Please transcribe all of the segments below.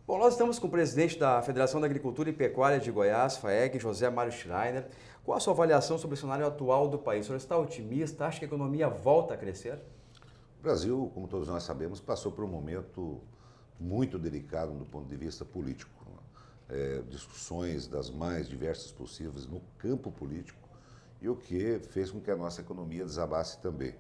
Bom, nós estamos com o presidente da Federação da Agricultura e Pecuária de Goiás, FAEG, José Mário Schreiner. Qual a sua avaliação sobre o cenário atual do país? O senhor está otimista? Acha que a economia volta a crescer? O Brasil, como todos nós sabemos, passou por um momento muito delicado do ponto de vista político. Discussões das mais diversas possíveis no campo político e o que fez com que a nossa economia desabasse também.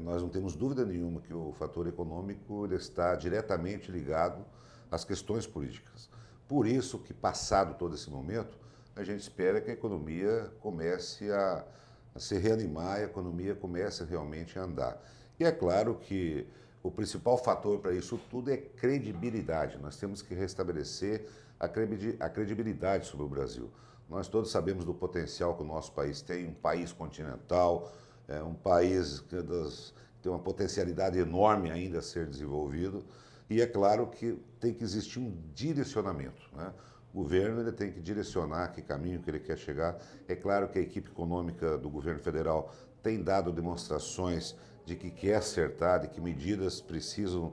Nós não temos dúvida nenhuma que o fator econômico ele está diretamente ligado às questões políticas. Por isso que, passado todo esse momento, a gente espera que a economia comece a se reanimar, a economia comece realmente a andar. E é claro que o principal fator para isso tudo é credibilidade. Nós temos que restabelecer a credibilidade sobre o Brasil. Nós todos sabemos do potencial que o nosso país tem, um país continental, um país que tem uma potencialidade enorme ainda a ser desenvolvido. E é claro que tem que existir um direcionamento, né? O governo ele tem que direcionar que caminho que ele quer chegar. É claro que a equipe econômica do governo federal tem dado demonstrações de que quer acertar, de que medidas precisam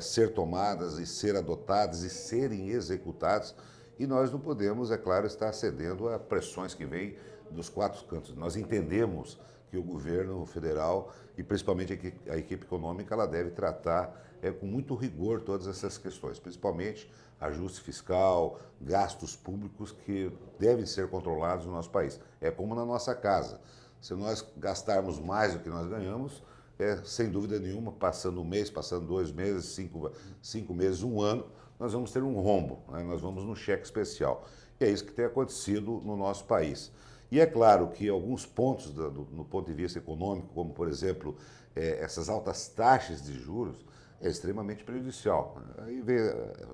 ser tomadas e ser adotadas e serem executadas. E nós não podemos, é claro, estar cedendo a pressões que vêm dos quatro cantos. Nós entendemos que o governo federal e principalmente a equipe econômica ela deve tratar com muito rigor todas essas questões, principalmente ajuste fiscal, gastos públicos que devem ser controlados no nosso país. É como na nossa casa. Se nós gastarmos mais do que nós ganhamos, sem dúvida nenhuma, passando um mês, passando 2 meses, cinco meses, um ano, nós vamos ter um rombo, né? Nós vamos no cheque especial. E é isso que tem acontecido no nosso país. E é claro que alguns pontos no ponto de vista econômico, como por exemplo, essas altas taxas de juros, é extremamente prejudicial. Aí vem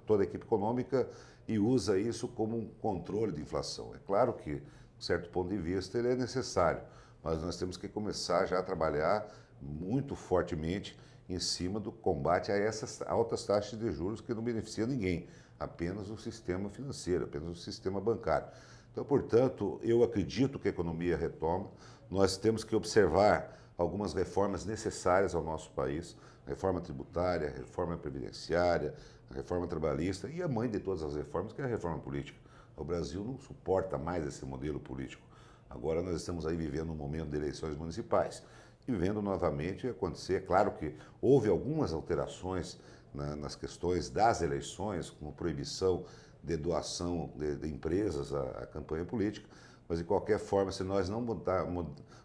toda a equipe econômica e usa isso como um controle de inflação. É claro que, de certo ponto de vista, ele é necessário, mas nós temos que começar já a trabalhar muito fortemente em cima do combate a essas altas taxas de juros que não beneficiam ninguém, apenas o sistema financeiro, apenas o sistema bancário. Então, portanto, eu acredito que a economia retoma, nós temos que observar algumas reformas necessárias ao nosso país, reforma tributária, reforma previdenciária, reforma trabalhista e a mãe de todas as reformas, que é a reforma política. O Brasil não suporta mais esse modelo político. Agora nós estamos aí vivendo um momento de eleições municipais e vendo novamente acontecer. É claro que houve algumas alterações nas questões das eleições, como proibição de doação de empresas à campanha política, mas de qualquer forma, se nós não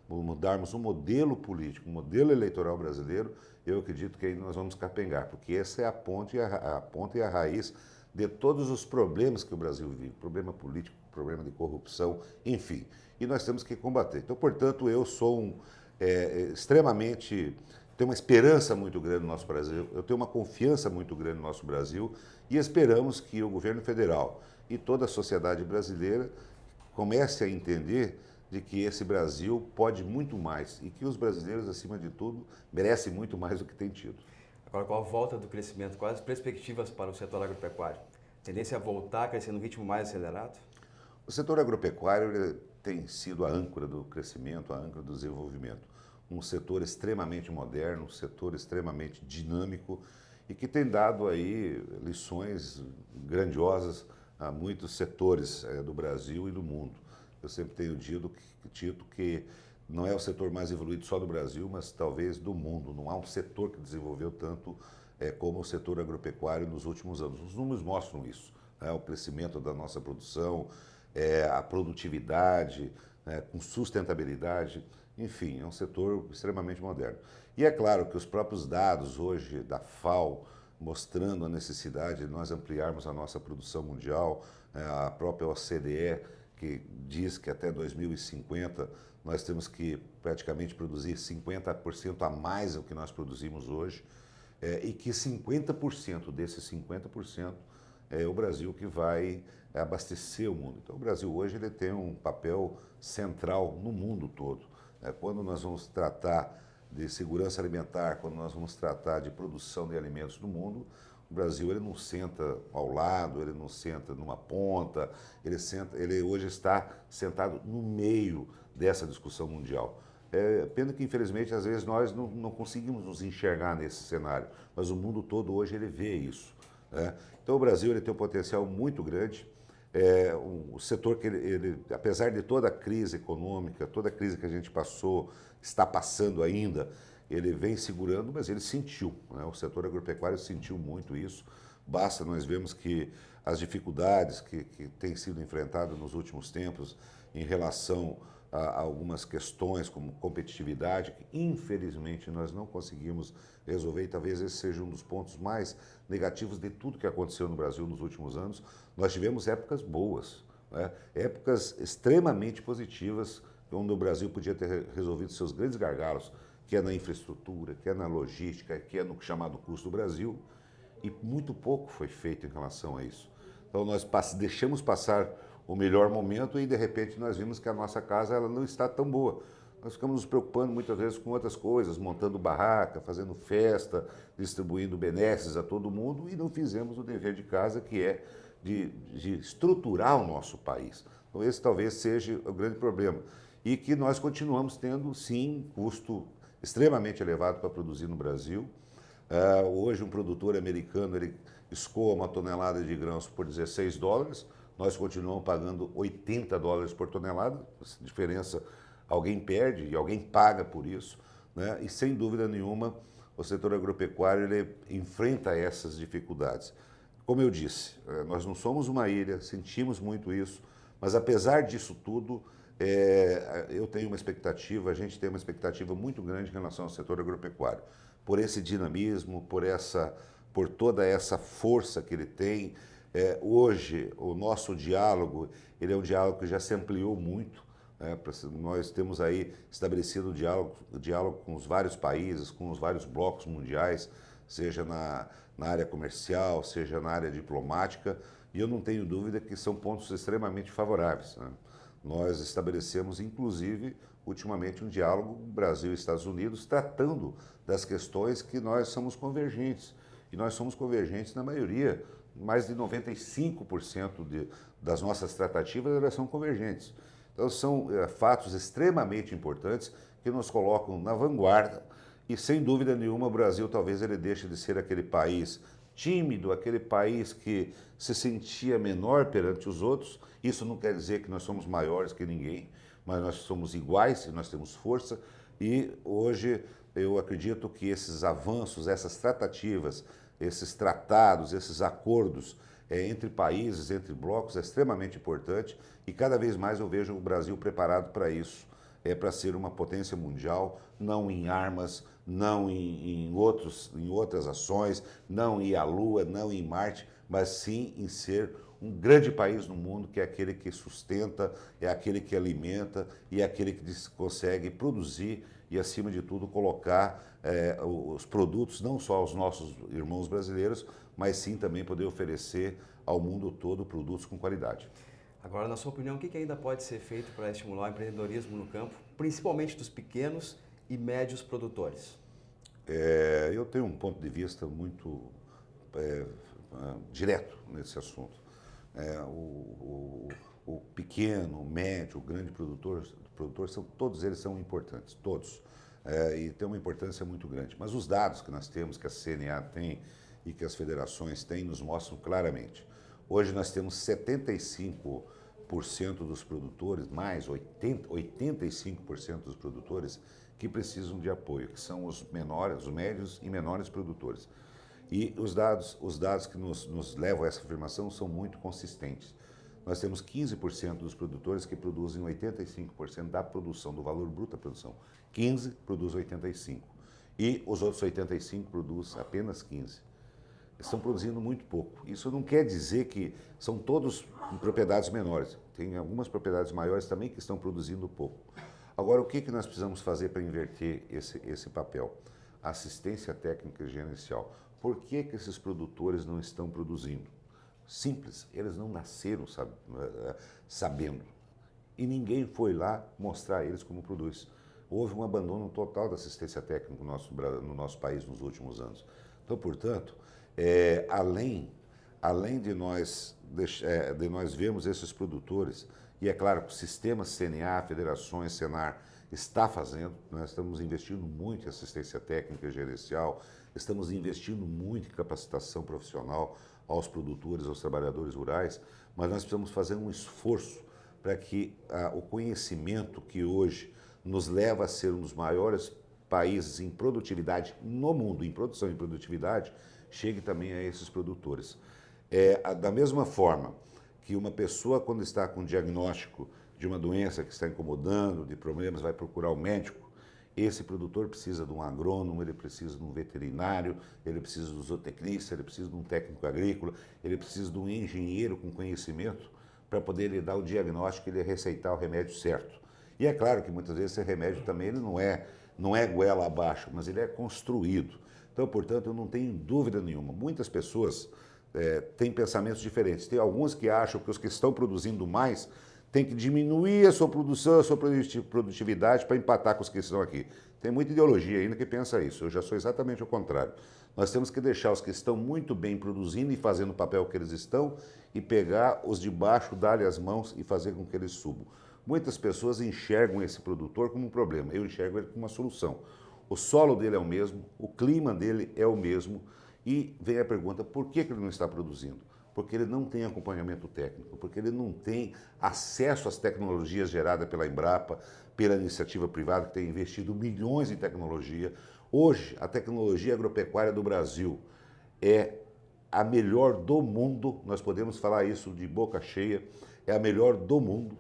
mudarmos o modelo político, o modelo eleitoral brasileiro, eu acredito que aí nós vamos capengar, porque essa é a ponta e a raiz de todos os problemas que o Brasil vive, problema político, problema de corrupção, enfim, e nós temos que combater. Então, portanto, eu sou extremamente, tenho uma esperança muito grande no nosso Brasil, eu tenho uma confiança muito grande no nosso Brasil e esperamos que o governo federal e toda a sociedade brasileira comece a entender de que esse Brasil pode muito mais e que os brasileiros, acima de tudo, merecem muito mais do que têm tido. Agora, com a volta do crescimento, quais as perspectivas para o setor agropecuário? Tendência a voltar a crescer no ritmo mais acelerado? O setor agropecuário ele tem sido a âncora do crescimento, a âncora do desenvolvimento. Um setor extremamente moderno, um setor extremamente dinâmico e que tem dado aí lições grandiosas a muitos setores do Brasil e do mundo. Eu sempre tenho dito que não é o setor mais evoluído só do Brasil, mas talvez do mundo. Não há um setor que desenvolveu tanto como o setor agropecuário nos últimos anos. Os números mostram isso, né? O crescimento da nossa produção, a produtividade, com sustentabilidade, enfim, é um setor extremamente moderno. E é claro que os próprios dados hoje da FAO, mostrando a necessidade de nós ampliarmos a nossa produção mundial, a própria OCDE, que diz que até 2050 nós temos que praticamente produzir 50% a mais do que nós produzimos hoje, e que 50% desses 50% é o Brasil que vai abastecer o mundo. Então o Brasil hoje ele tem um papel central no mundo todo. Quando nós vamos tratar de segurança alimentar, quando nós vamos tratar de produção de alimentos no mundo, o Brasil ele não senta ao lado, ele não senta numa ponta, ele hoje está sentado no meio dessa discussão mundial. Pena que, infelizmente, às vezes nós não conseguimos nos enxergar nesse cenário, mas o mundo todo hoje ele vê isso. né? Então o Brasil ele tem um potencial muito grande. O setor que apesar de toda a crise econômica, toda a crise que a gente passou, está passando ainda, ele vem segurando, mas ele sentiu, né? O setor agropecuário sentiu muito isso. Basta nós vermos que as dificuldades que têm sido enfrentadas nos últimos tempos em relação a algumas questões como competitividade, que infelizmente nós não conseguimos resolver, e talvez esse seja um dos pontos mais negativos de tudo que aconteceu no Brasil nos últimos anos. Nós tivemos épocas boas, né? Épocas extremamente positivas, onde o Brasil podia ter resolvido seus grandes gargalos, que é na infraestrutura, que é na logística, que é no chamado custo do Brasil, e muito pouco foi feito em relação a isso. Então nós deixamos passar o melhor momento e de repente nós vimos que a nossa casa ela não está tão boa. Nós ficamos nos preocupando muitas vezes com outras coisas, montando barraca, fazendo festa, distribuindo benesses a todo mundo e não fizemos o dever de casa que é de estruturar o nosso país. Então esse talvez seja o grande problema. E que nós continuamos tendo, sim, custo extremamente elevado para produzir no Brasil. Hoje um produtor americano ele escoa uma tonelada de grãos por $16, nós continuamos pagando $80 por tonelada, essa diferença alguém perde e alguém paga por isso, né? E sem dúvida nenhuma o setor agropecuário ele enfrenta essas dificuldades. Como eu disse, nós não somos uma ilha, sentimos muito isso, mas apesar disso tudo, eu tenho uma expectativa, a gente tem uma expectativa muito grande em relação ao setor agropecuário, por esse dinamismo, por toda essa força que ele tem. Hoje, o nosso diálogo, ele é um diálogo que já se ampliou muito, né? Nós temos aí estabelecido o diálogo com os vários países, com os vários blocos mundiais, seja na área comercial, seja na área diplomática, e eu não tenho dúvida que são pontos extremamente favoráveis, né? Nós estabelecemos, inclusive, ultimamente um diálogo Brasil e Estados Unidos tratando das questões que nós somos convergentes. E nós somos convergentes na maioria, mais de 95% das nossas tratativas elas são convergentes. Então são fatos extremamente importantes que nos colocam na vanguarda e sem dúvida nenhuma o Brasil talvez ele deixe de ser aquele país tímido, aquele país que se sentia menor perante os outros. Isso não quer dizer que nós somos maiores que ninguém, mas nós somos iguais e nós temos força. E hoje eu acredito que esses avanços, essas tratativas, esses tratados, esses acordos entre países, entre blocos, é extremamente importante e cada vez mais eu vejo o Brasil preparado para isso. Para ser uma potência mundial, não em armas, não em outras ações, não em ir à Lua, não em Marte, mas sim em ser um grande país no mundo, que é aquele que sustenta, é aquele que alimenta e é aquele que consegue produzir e, acima de tudo, colocar os produtos, não só aos nossos irmãos brasileiros, mas sim também poder oferecer ao mundo todo produtos com qualidade. Agora, na sua opinião, o que ainda pode ser feito para estimular o empreendedorismo no campo, principalmente dos pequenos e médios produtores? Eu tenho um ponto de vista muito direto nesse assunto. O pequeno, o médio, o grande produtor todos eles são importantes, todos. E tem uma importância muito grande. Mas os dados que nós temos, que a CNA tem e que as federações têm, nos mostram claramente. Hoje nós temos 75% dos produtores, mais 85% dos produtores que precisam de apoio, que são os menores, os médios e menores produtores. E os dados que nos levam a essa afirmação são muito consistentes. Nós temos 15% dos produtores que produzem 85% da produção, do valor bruto da produção. 15 produz 85%. E os outros 85 produzem apenas 15%. Estão produzindo muito pouco. Isso não quer dizer que são todos em propriedades menores. Tem algumas propriedades maiores também que estão produzindo pouco. Agora, o que nós precisamos fazer para inverter esse papel? Assistência técnica e gerencial. Por que esses produtores não estão produzindo? Simples, eles não nasceram sabendo. E ninguém foi lá mostrar a eles como produz. Houve um abandono total da assistência técnica no nosso país nos últimos anos. Então, portanto, além de nós vermos esses produtores, e é claro que o sistema CNA, federações, Senar, está fazendo, nós estamos investindo muito em assistência técnica e gerencial, estamos investindo muito em capacitação profissional. aos produtores, aos trabalhadores rurais, mas nós precisamos fazer um esforço para que o conhecimento que hoje nos leva a ser um dos maiores países em produtividade no mundo, em produção e produtividade, chegue também a esses produtores. Da mesma forma que uma pessoa, quando está com diagnóstico de uma doença que está incomodando, de problemas, vai procurar o médico, esse produtor precisa de um agrônomo, ele precisa de um veterinário, ele precisa de um zootecnista, ele precisa de um técnico agrícola, ele precisa de um engenheiro com conhecimento para poder lhe dar o diagnóstico e ele receitar o remédio certo. E é claro que muitas vezes esse remédio também ele não é goela abaixo, mas ele é construído. Então, portanto, eu não tenho dúvida nenhuma. Muitas pessoas têm pensamentos diferentes. Tem alguns que acham que os que estão produzindo mais têm que diminuir a sua produção, a sua produtividade para empatar com os que estão aqui. Tem muita ideologia ainda que pensa isso. Eu já sou exatamente o contrário. Nós temos que deixar os que estão muito bem produzindo e fazendo o papel que eles estão e pegar os de baixo, dar-lhe as mãos e fazer com que eles subam. Muitas pessoas enxergam esse produtor como um problema. Eu enxergo ele como uma solução. O solo dele é o mesmo, o clima dele é o mesmo e vem a pergunta, por que ele não está produzindo? Porque ele não tem acompanhamento técnico, porque ele não tem acesso às tecnologias geradas pela Embrapa, pela iniciativa privada que tem investido milhões em tecnologia. Hoje, a tecnologia agropecuária do Brasil é a melhor do mundo, nós podemos falar isso de boca cheia, é a melhor do mundo,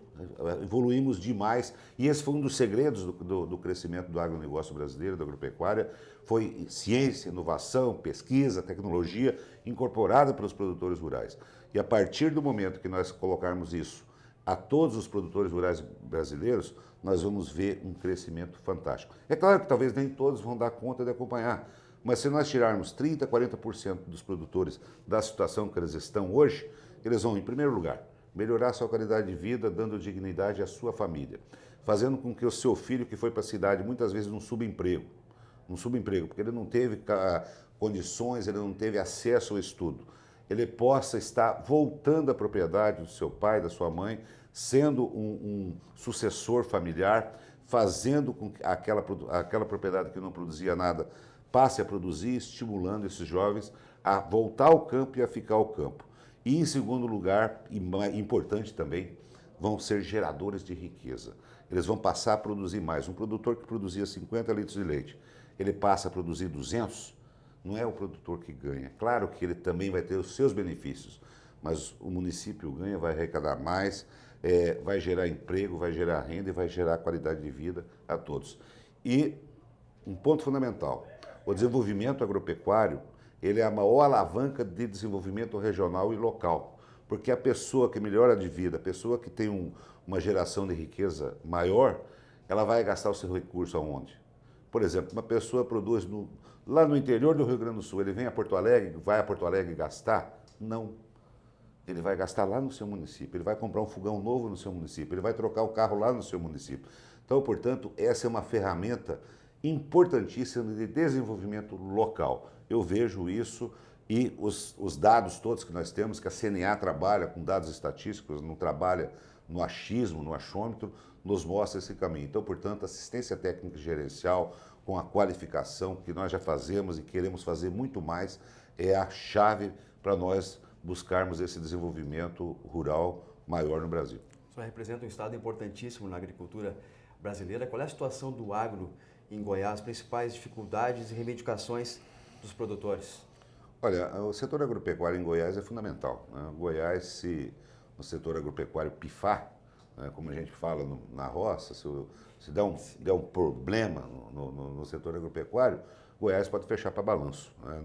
evoluímos demais e esse foi um dos segredos do crescimento do agronegócio brasileiro, da agropecuária, foi ciência, inovação, pesquisa, tecnologia incorporada pelos produtores rurais. E a partir do momento que nós colocarmos isso a todos os produtores rurais brasileiros, nós vamos ver um crescimento fantástico. É claro que talvez nem todos vão dar conta de acompanhar, mas se nós tirarmos 30%, 40% dos produtores da situação que eles estão hoje, eles vão, em primeiro lugar, melhorar a sua qualidade de vida, dando dignidade à sua família, fazendo com que o seu filho que foi para a cidade muitas vezes não subemprego, porque ele não teve condições, ele não teve acesso ao estudo, ele possa estar voltando à propriedade do seu pai, da sua mãe, sendo um sucessor familiar, fazendo com que aquela propriedade que não produzia nada passe a produzir, estimulando esses jovens a voltar ao campo e a ficar ao campo. E, em segundo lugar, e importante também, vão ser geradores de riqueza. Eles vão passar a produzir mais. Um produtor que produzia 50 litros de leite, ele passa a produzir 200, não é o produtor que ganha. Claro que ele também vai ter os seus benefícios, mas o município ganha, vai arrecadar mais, vai gerar emprego, vai gerar renda e vai gerar qualidade de vida a todos. E um ponto fundamental, o desenvolvimento agropecuário, ele é a maior alavanca de desenvolvimento regional e local, porque a pessoa que melhora de vida, a pessoa que tem uma geração de riqueza maior, ela vai gastar o seu recurso aonde? Por exemplo, uma pessoa produz lá no interior do Rio Grande do Sul, ele vem a Porto Alegre, vai a Porto Alegre gastar? Não. Ele vai gastar lá no seu município, ele vai comprar um fogão novo no seu município, ele vai trocar o carro lá no seu município. Então, portanto, essa é uma ferramenta importantíssima de desenvolvimento local. Eu vejo isso e os dados todos que nós temos, que a CNA trabalha com dados estatísticos, não trabalha no achismo, no achômetro, nos mostra esse caminho. Então, portanto, assistência técnica e gerencial, com a qualificação que nós já fazemos e queremos fazer muito mais, é a chave para nós buscarmos esse desenvolvimento rural maior no Brasil. O senhor representa um estado importantíssimo na agricultura brasileira. Qual é a situação do agro em Goiás, as principais dificuldades e reivindicações dos produtores? Olha, o setor agropecuário em Goiás é fundamental, né? Goiás, se no setor agropecuário pifar, né, como a gente fala na roça, se der um problema no setor agropecuário, Goiás pode fechar para balanço. Né?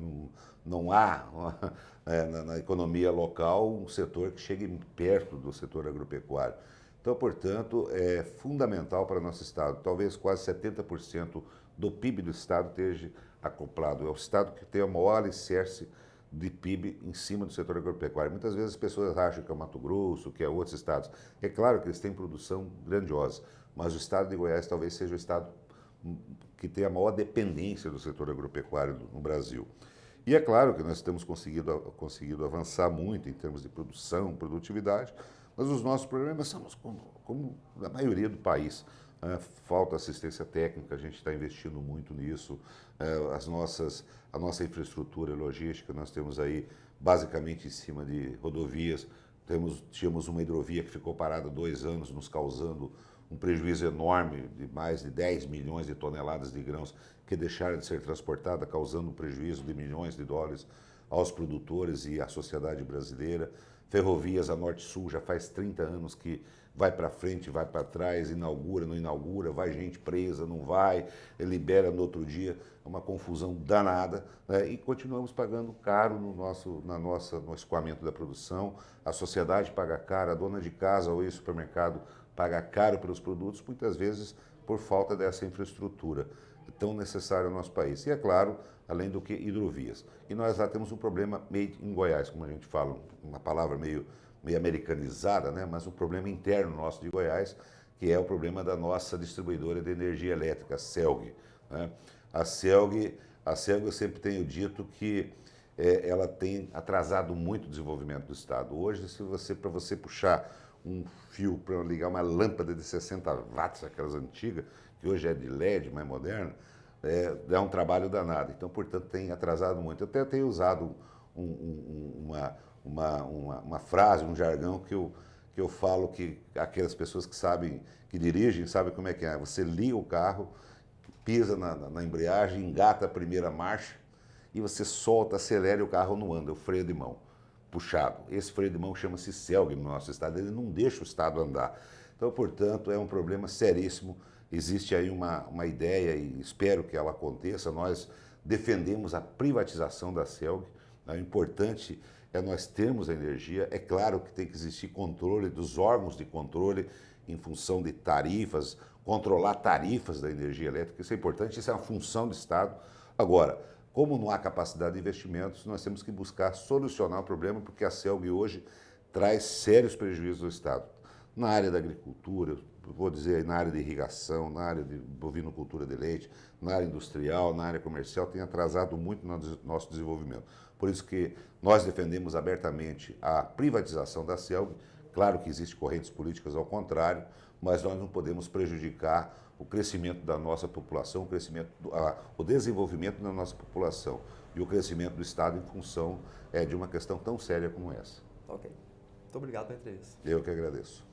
Não há na economia local um setor que chegue perto do setor agropecuário. Então, portanto, é fundamental para o nosso estado. Talvez quase 70% do PIB do estado esteja acoplado. É o estado que tem o maior alicerce de PIB em cima do setor agropecuário. Muitas vezes as pessoas acham que é o Mato Grosso, que é outros estados. É claro que eles têm produção grandiosa, mas o estado de Goiás talvez seja o estado que tem a maior dependência do setor agropecuário no Brasil. E é claro que nós temos conseguido avançar muito em termos de produção, produtividade, mas os nossos problemas são como a maioria do país. Falta assistência técnica, a gente está investindo muito nisso. A nossa infraestrutura logística, nós temos aí basicamente em cima de rodovias. Tínhamos uma hidrovia que ficou parada 2 anos, nos causando um prejuízo enorme de mais de 10 milhões de toneladas de grãos que deixaram de ser transportada, causando um prejuízo de milhões de dólares aos produtores e à sociedade brasileira. Ferrovias a norte-sul já faz 30 anos que vai para frente, vai para trás, inaugura, não inaugura, vai gente presa, não vai, libera no outro dia, é uma confusão danada, né? E continuamos pagando caro no escoamento da produção, a sociedade paga caro, a dona de casa ou supermercado paga caro pelos produtos, muitas vezes por falta dessa infraestrutura tão necessária ao nosso país. E é claro, além do que hidrovias. E nós lá temos um problema made in Goiás, como a gente fala, uma palavra meio americanizada, né? Mas um problema interno nosso de Goiás, que é o problema da nossa distribuidora de energia elétrica, a CELG, né? A CELG eu sempre tenho dito que ela tem atrasado muito o desenvolvimento do Estado. Hoje, para você puxar um fio para ligar uma lâmpada de 60 watts, aquelas antigas, que hoje é de LED, mais moderna, é um trabalho danado. Então, portanto, tem atrasado muito. Eu até tenho usado uma frase, um jargão que eu falo que aquelas pessoas que sabem, que dirigem, sabem como é que é. Você liga o carro, pisa na embreagem, engata a primeira marcha e você solta, acelera e o carro não anda, o freio de mão puxado. Esse freio de mão chama-se CELG no nosso estado, ele não deixa o estado andar. Então, portanto, é um problema seríssimo. Existe aí uma ideia e espero que ela aconteça. Nós defendemos a privatização da CELG. O importante é nós termos a energia. É claro que tem que existir controle dos órgãos de controle em função de tarifas, controlar tarifas da energia elétrica. Isso é importante, isso é uma função do Estado. Agora, como não há capacidade de investimentos, nós temos que buscar solucionar o problema, porque a CELG hoje traz sérios prejuízos ao Estado. Na área da agricultura, vou dizer, na área de irrigação, na área de bovinocultura de leite, na área industrial, na área comercial, tem atrasado muito no nosso desenvolvimento. Por isso que nós defendemos abertamente a privatização da CELG. Claro que existem correntes políticas ao contrário, mas nós não podemos prejudicar o crescimento da nossa população, o desenvolvimento da nossa população e o crescimento do Estado em função de uma questão tão séria como essa. Ok. Muito obrigado pela entrevista. Eu que agradeço.